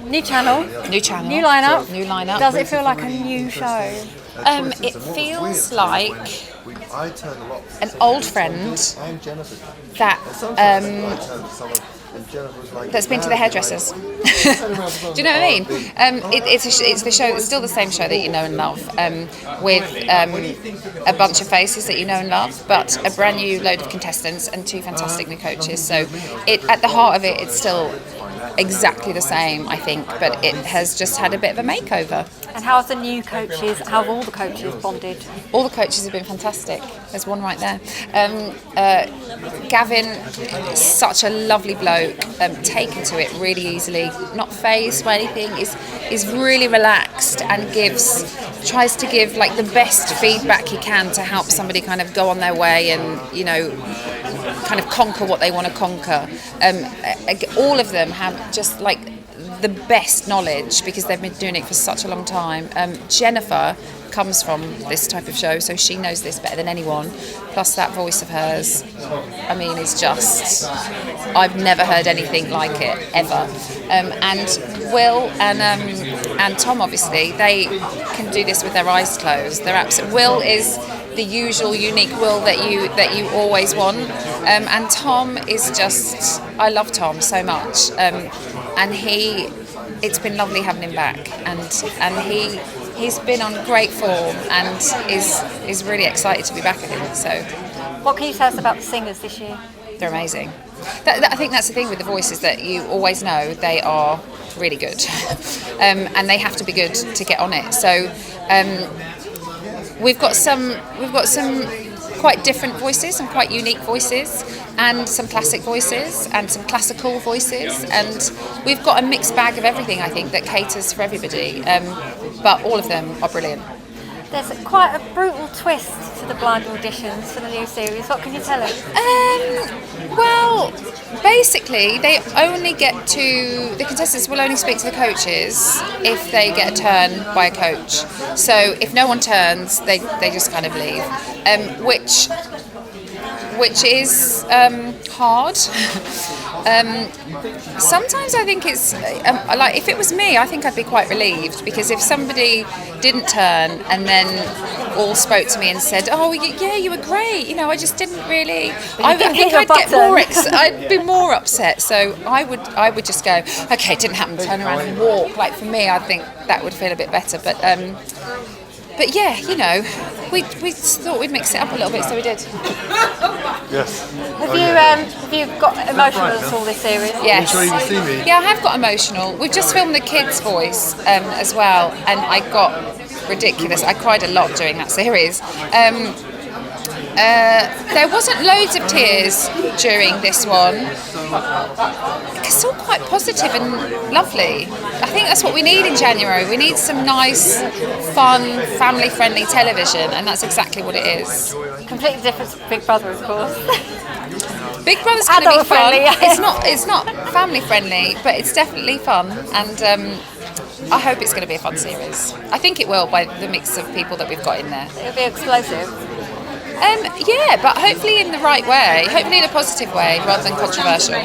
New channel. New channel. New lineup. New lineup. Does it feel like a new show? It feels like an old friend that that's been to the hairdressers. Do you know what I mean? It's the show. It's still the same show that you know and love, with a bunch of faces that you know and love, but a brand new load of contestants and 2 fantastic new coaches. So, at the heart of it, it's still exactly the same, I think, but it has just had a bit of a makeover. And how have the new coaches, how have all the coaches bonded? All the coaches have been fantastic. There's one right there. Gavin is such a lovely bloke, taken to it really easily, not phased by anything, is really relaxed and tries to give like the best feedback he can to help somebody kind of go on their way and, kind of conquer what they want to conquer. All of them have just like the best knowledge because they've been doing it for such a long time. Jennifer comes from this type of show, so she knows this better than anyone. Plus that voice of hers, I mean, is just, I've never heard anything like it ever. And Will and Tom, obviously, they can do this with their eyes closed. Will is the usual unique Will that you always want, and Tom is just, I love Tom so much, and it's been lovely having him back, and he's been on great form and is really excited to be back again. So, what can you tell us about the singers this year? They're amazing. I think that's the thing with the voices, that you always know they are really good, and they have to be good to get on it. So. We've got some quite different voices, some quite unique voices, and some classic voices, and some classical voices, and we've got a mixed bag of everything, I think, that caters for everybody, but all of them are brilliant. There's quite a brutal twist to the blind auditions for the new series. What can you tell us? Well, basically, the contestants will only speak to the coaches if they get a turn by a coach. So if no one turns, they just kind of leave, which is hard. Sometimes I think it's like, if it was me, I think I'd be quite relieved, because if somebody didn't turn and then all spoke to me and said, "Oh, yeah, you were great," I just didn't really. I think I'd get more. I'd be more upset. So I would just go, "Okay, it didn't happen." Turn around and walk. Like, for me, I think that would feel a bit better. But yeah, we thought we'd mix it up a little bit, so we did. Yes. Have you got emotional at all this series? Yes. Are you sure you can see me? Yeah, I have got emotional. We've just filmed the kids' voice as well, and I got ridiculous. I cried a lot during that series. There wasn't loads of tears during this one. It's all quite positive and lovely. I think that's what we need in January. We need some nice, fun, family-friendly television, and that's exactly what it is. Completely different to Big Brother, of course. Big Brother's going to be fun. Adult-friendly, yeah. It's not family-friendly, but it's definitely fun, and I hope it's going to be a fun series. I think it will, by the mix of people that we've got in there. It'll be explosive. Yeah, but hopefully in the right way, hopefully in a positive way rather than controversial.